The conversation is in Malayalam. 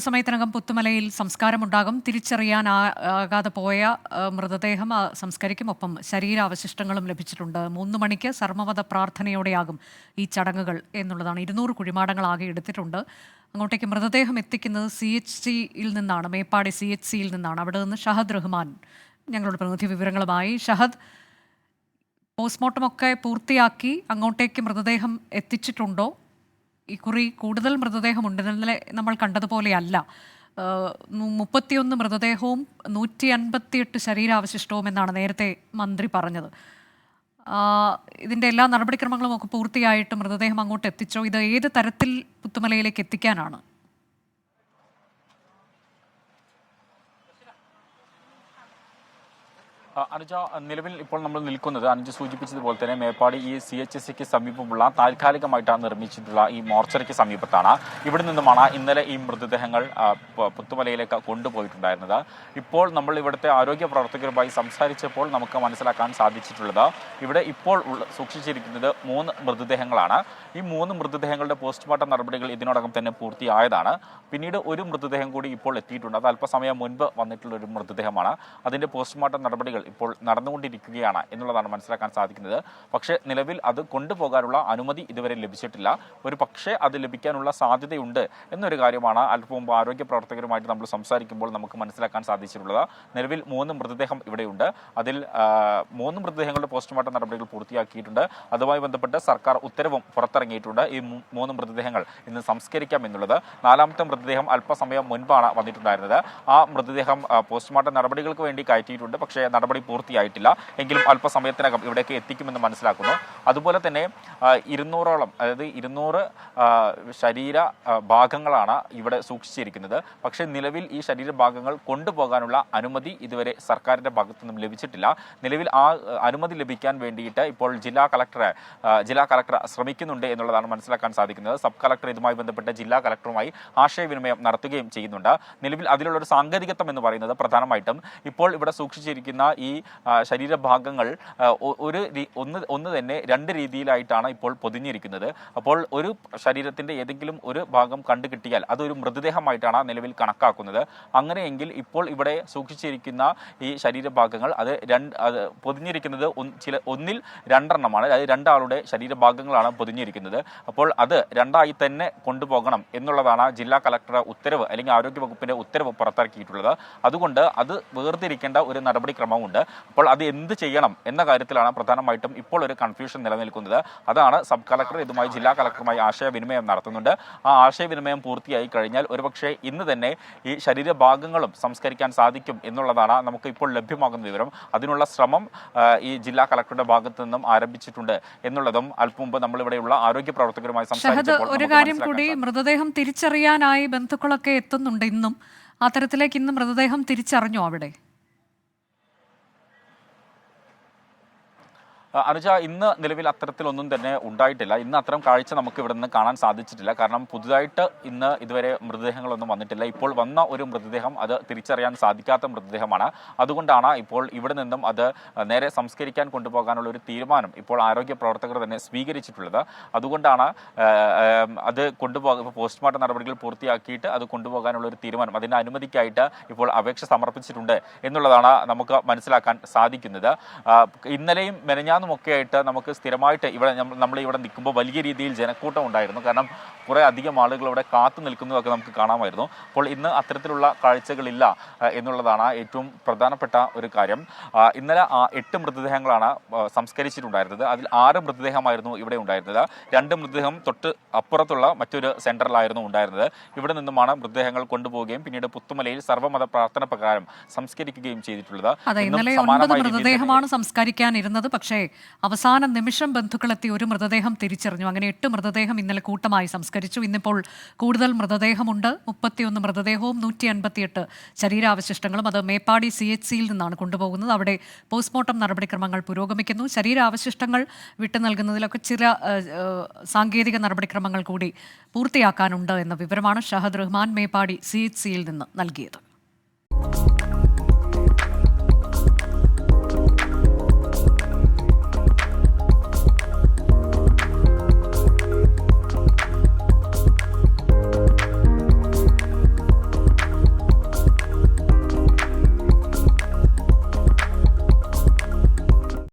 സമയത്തിനകം പുത്തുമലയിൽ സംസ്കാരമുണ്ടാകും. തിരിച്ചറിയാനാകാതെ പോയ മൃതദേഹം സംസ്കരിക്കും. ഒപ്പം ശരീരാവശിഷ്ടങ്ങളും ലഭിച്ചിട്ടുണ്ട്. 3 മണിക്ക് സർമ്മമത പ്രാർത്ഥനയോടെയാകും ഈ ചടങ്ങുകൾ എന്നുള്ളതാണ്. 200 കുഴിമാടങ്ങളാകെ എടുത്തിട്ടുണ്ട്. അങ്ങോട്ടേക്ക് മൃതദേഹം എത്തിക്കുന്നത് CHCയിൽ നിന്നാണ്, മേപ്പാടി CHCയിൽ നിന്നാണ്. അവിടെ നിന്ന് ഷഹദ് റഹ്മാൻ ഞങ്ങളുടെ പ്രതിനിധി വിവരങ്ങളുമായി. ഷഹദ്, പോസ്റ്റ്മോർട്ടമൊക്കെ പൂർത്തിയാക്കി അങ്ങോട്ടേക്ക് മൃതദേഹം എത്തിച്ചിട്ടുണ്ടോ? ഇക്കുറി കൂടുതൽ മൃതദേഹമുണ്ട്. ഇന്നലെ നമ്മൾ കണ്ടതുപോലെയല്ല. 31 മൃതദേഹവും 158 ശരീരാവശിഷ്ടവും എന്നാണ് നേരത്തെ മന്ത്രി പറഞ്ഞത്. ഇതിൻ്റെ എല്ലാ നടപടിക്രമങ്ങളും ഒക്കെ പൂർത്തിയായിട്ട് മൃതദേഹം അങ്ങോട്ട് എത്തിച്ചോ? ഇത് ഏത് തരത്തിൽ പുത്തുമലയിലേക്ക് എത്തിക്കാനാണ്? അനുജ, നിലവിൽ ഇപ്പോൾ നമ്മൾ നിൽക്കുന്നത് അനുജ സൂചിപ്പിച്ചതുപോലെ തന്നെ മേപ്പാടി ഈ CHSക്ക് സമീപമുള്ള താൽക്കാലികമായിട്ടാണ് നിർമ്മിച്ചിട്ടുള്ള ഈ മോർച്ചറിക്ക് സമീപത്താണ്. ഇവിടെ നിന്നുമാണ് ഇന്നലെ ഈ മൃതദേഹങ്ങൾ പുത്തുമലയിലേക്ക് കൊണ്ടുപോയിട്ടുണ്ടായിരുന്നത്. ഇപ്പോൾ നമ്മൾ ഇവിടുത്തെ ആരോഗ്യ പ്രവർത്തകരുമായി സംസാരിച്ചപ്പോൾ നമുക്ക് മനസ്സിലാക്കാൻ സാധിച്ചിട്ടുള്ളത് ഇവിടെ ഇപ്പോൾ സൂക്ഷിച്ചിരിക്കുന്നത് 3 മൃതദേഹങ്ങളാണ്. ഈ 3 മൃതദേഹങ്ങളുടെ പോസ്റ്റ്മോർട്ടം നടപടികൾ ഇതിനോടകം തന്നെ പൂർത്തിയായതാണ്. പിന്നീട് ഒരു മൃതദേഹം കൂടി ഇപ്പോൾ എത്തിയിട്ടുണ്ട്. അത് അല്പസമയം മുൻപ് വന്നിട്ടുള്ള ഒരു മൃതദേഹമാണ്. അതിൻ്റെ പോസ്റ്റ്മോർട്ടം നടപടികൾ ഇപ്പോൾ നടന്നുകൊണ്ടിരിക്കുകയാണ് എന്നുള്ളതാണ് മനസ്സിലാക്കാൻ സാധിക്കുന്നത്. പക്ഷേ നിലവിൽ അത് കൊണ്ടുപോകാനുള്ള അനുമതി ഇതുവരെ ലഭിച്ചിട്ടില്ല. ഒരു പക്ഷേ അത് ലഭിക്കാനുള്ള സാധ്യതയുണ്ട് എന്നൊരു കാര്യമാണ് അല്പം മുമ്പ് ആരോഗ്യ പ്രവർത്തകരുമായിട്ട് നമ്മൾ സംസാരിക്കുമ്പോൾ നമുക്ക് മനസ്സിലാക്കാൻ സാധിച്ചിട്ടുള്ളത്. നിലവിൽ 3 മൃതദേഹം ഇവിടെയുണ്ട്. അതിൽ 3 മൃതദേഹങ്ങളുടെ പോസ്റ്റ്മോർട്ടം നടപടികൾ പൂർത്തിയാക്കിയിട്ടുണ്ട്. അതുമായി ബന്ധപ്പെട്ട് സർക്കാർ ഉത്തരവും പുറത്തിറങ്ങിയിട്ടുണ്ട്. ഈ 3 മൃതദേഹങ്ങൾ ഇന്ന് സംസ്കരിക്കാം എന്നുള്ളത്. 4ാമത്തെ മൃതദേഹം അല്പസമയം മുൻപാണ് വന്നിട്ടുണ്ടായിരുന്നത്. ആ മൃതദേഹം പോസ്റ്റ്മോർട്ടം നടപടികൾക്ക് വേണ്ടി കയറ്റിയിട്ടുണ്ട്. പക്ഷേ നടപടി പൂർത്തിയായിട്ടില്ല. എങ്കിലും അല്പസമയത്തിനകം ഇവിടേക്ക് എത്തിക്കുമെന്ന് മനസ്സിലാക്കുന്നു. അതുപോലെ തന്നെ 200ഓളം, അതായത് 200 ശരീര ഭാഗങ്ങളാണ് ഇവിടെ സൂക്ഷിച്ചിരിക്കുന്നത്. പക്ഷേ നിലവിൽ ഈ ശരീരഭാഗങ്ങൾ കൊണ്ടുപോകാനുള്ള അനുമതി ഇതുവരെ സർക്കാരിൻ്റെ ഭാഗത്തു നിന്നും ലഭിച്ചിട്ടില്ല. നിലവിൽ ആ അനുമതി ലഭിക്കാൻ വേണ്ടിയിട്ട് ഇപ്പോൾ ജില്ലാ കളക്ടർ ശ്രമിക്കുന്നുണ്ട് എന്നുള്ളതാണ് മനസ്സിലാക്കാൻ സാധിക്കുന്നത്. സബ് കളക്ടർ ഇതുമായി ബന്ധപ്പെട്ട് ജില്ലാ കളക്ടറുമായി ആശയവിനിമയം നടത്തുകയും ചെയ്യുന്നുണ്ട്. നിലവിൽ അതിലുള്ളൊരു സാങ്കേതികത്വം എന്ന് പറയുന്നത് പ്രധാനമായിട്ടും ഇപ്പോൾ ഇവിടെ സൂക്ഷിച്ചിരിക്കുന്ന ഈ ശരീരഭാഗങ്ങൾ ഒന്ന് തന്നെ 2 രീതിയിലായിട്ടാണ് ഇപ്പോൾ പൊതിഞ്ഞിരിക്കുന്നത്. അപ്പോൾ ഒരു ശരീരത്തിൻ്റെ ഏതെങ്കിലും ഒരു ഭാഗം കണ്ടു കിട്ടിയാൽ അതൊരു മൃതദേഹമായിട്ടാണ് നിലവിൽ കണക്കാക്കുന്നത്. അങ്ങനെയെങ്കിൽ ഇപ്പോൾ ഇവിടെ സൂക്ഷിച്ചിരിക്കുന്ന ഈ ശരീരഭാഗങ്ങൾ അത് പൊതിഞ്ഞിരിക്കുന്നത് ഒന്നിൽ 2 എണ്ണമാണ്. അതായത് 2 ആളുടെ ശരീരഭാഗങ്ങളാണ് പൊതിഞ്ഞിരിക്കുന്നത്. അപ്പോൾ അത് 2ആയി തന്നെ കൊണ്ടുപോകണം എന്നുള്ളതാണ് ജില്ലാ കളക്ടർ ഉത്തരവ്, അല്ലെങ്കിൽ ആരോഗ്യവകുപ്പിൻ്റെ ഉത്തരവ് പുറത്തിറക്കിയിട്ടുള്ളത്. അതുകൊണ്ട് അത് വേർതിരിക്കേണ്ട ഒരു നടപടിക്രമമുണ്ട്. അപ്പോൾ അത് എന്ത് ചെയ്യണം എന്ന കാര്യത്തിലാണ് പ്രധാനമായിട്ടും ഇപ്പോൾ ഒരു കൺഫ്യൂഷൻ നിലനിൽക്കുന്നത്. അതാണ് സബ് കളക്ടർ ഇതുമായി ജില്ലാ കളക്ടറുമായി ആശയവിനിമയം നടത്തുന്നുണ്ട്. ആ ആശയവിനിമയം പൂർത്തിയായി കഴിഞ്ഞാൽ ഒരുപക്ഷെ ഇന്ന് തന്നെ ഈ ശരീരഭാഗങ്ങളും സംസ്കരിക്കാൻ സാധിക്കും എന്നുള്ളതാണ് നമുക്ക് ഇപ്പോൾ ലഭ്യമാകുന്ന വിവരം. അതിനുള്ള ശ്രമം ഈ ജില്ലാ കളക്ടറുടെ ഭാഗത്തു നിന്നും ആരംഭിച്ചിട്ടുണ്ട് എന്നുള്ളതും അല്പം മുമ്പ് നമ്മളിവിടെയുള്ള ആരോഗ്യ പ്രവർത്തകരുമായി സംസാരിച്ചപ്പോൾ ഒരു കാര്യം കൂടി, മൃതദേഹം തിരിച്ചറിയാനായി ബന്ധുക്കളൊക്കെ എത്തുന്നുണ്ട് ഇന്നും. ആ തരത്തിലേക്ക് ഇന്ന് മൃതദേഹം തിരിച്ചറിഞ്ഞോ അവിടെ? അനുജ, ഇന്ന് നിലവിൽ അത്തരത്തിലൊന്നും തന്നെ ഉണ്ടായിട്ടില്ല. ഇന്ന് അത്തരം കാഴ്ച നമുക്ക് ഇവിടെ നിന്ന് കാണാൻ സാധിച്ചിട്ടില്ല. കാരണം പുതുതായിട്ട് ഇന്ന് ഇതുവരെ മൃതദേഹങ്ങളൊന്നും വന്നിട്ടില്ല. ഇപ്പോൾ വന്ന ഒരു മൃതദേഹം അത് തിരിച്ചറിയാൻ സാധിക്കാത്ത മൃതദേഹമാണ്. അതുകൊണ്ടാണ് ഇപ്പോൾ ഇവിടെ നിന്നും അത് നേരെ സംസ്കരിക്കാൻ കൊണ്ടുപോകാനുള്ള ഒരു തീരുമാനം ഇപ്പോൾ ആരോഗ്യ പ്രവർത്തകർ തന്നെ സ്വീകരിച്ചിട്ടുള്ളത്. അതുകൊണ്ടാണ് അത് പോസ്റ്റ്മോർട്ടം നടപടികൾ പൂർത്തിയാക്കിയിട്ട് അത് കൊണ്ടുപോകാനുള്ള ഒരു തീരുമാനം, അതിൻ്റെ അനുമതിക്കായിട്ട് ഇപ്പോൾ അപേക്ഷ സമർപ്പിച്ചിട്ടുണ്ട് എന്നുള്ളതാണ് നമുക്ക് മനസ്സിലാക്കാൻ സാധിക്കുന്നത്. ഇന്നലെയും മെനഞ്ഞാന്നും ഒക്കെ ആയിട്ട് നമുക്ക് സ്ഥിരമായിട്ട് നമ്മളിവിടെ നിൽക്കുമ്പോൾ വലിയ രീതിയിൽ ജനക്കൂട്ടം ഉണ്ടായിരുന്നു. കാരണം കുറേ അധികം ആളുകൾ ഇവിടെ കാത്തു നിൽക്കുന്നതൊക്കെ നമുക്ക് കാണാമായിരുന്നു. അപ്പോൾ ഇന്ന് അത്തരത്തിലുള്ള കാഴ്ചകളില്ല എന്നുള്ളതാണ് ഏറ്റവും പ്രധാനപ്പെട്ട ഒരു കാര്യം. ഇന്നലെ 8 മൃതദേഹങ്ങളാണ് സംസ്കരിച്ചിട്ടുണ്ടായിരുന്നത്. അതിൽ 6 മൃതദേഹമായിരുന്നു ഇവിടെ ഉണ്ടായിരുന്നത്. 2 മൃതദേഹം തൊട്ട് അപ്പുറത്തുള്ള മറ്റൊരു സെന്ററിലായിരുന്നു ഉണ്ടായിരുന്നത്. ഇവിടെ നിന്നുമാണ് മൃതദേഹങ്ങൾ കൊണ്ടുപോവുകയും പിന്നീട് പുത്തുമലയിൽ സർവ്വമത പ്രാർത്ഥന പ്രകാരം സംസ്കരിക്കുകയും ചെയ്തിട്ടുള്ളത്. ഇന്നലെ 9 മൃതദേഹമാണ് സംസ്കരിക്കാനിരുന്നത്. പക്ഷേ അവസാന നിമിഷം ബന്ധുക്കളെത്തി ഒരു മൃതദേഹം തിരിച്ചറിഞ്ഞു. അങ്ങനെ 8 മൃതദേഹം ഇന്നലെ കൂട്ടമായി സംസ്കരിച്ചു. ഇന്നിപ്പോൾ കൂടുതൽ മൃതദേഹമുണ്ട്. 31 മൃതദേഹവും 158 ശരീരാവശിഷ്ടങ്ങളും. അത് മേപ്പാടി CHCയിൽ നിന്നാണ് കൊണ്ടുപോകുന്നത്. അവിടെ പോസ്റ്റ്മോർട്ടം നടപടിക്രമങ്ങൾ പുരോഗമിക്കുന്നു. ശരീരാവശിഷ്ടങ്ങൾ വിട്ടു നൽകുന്നതിലൊക്കെ ചില സാങ്കേതിക നടപടിക്രമങ്ങൾ കൂടി പൂർത്തിയാക്കാനുണ്ട് എന്ന വിവരമാണ് ഷഹദ് റഹ്മാൻ മേപ്പാടി CHCയിൽ നിന്ന് നൽകിയത്.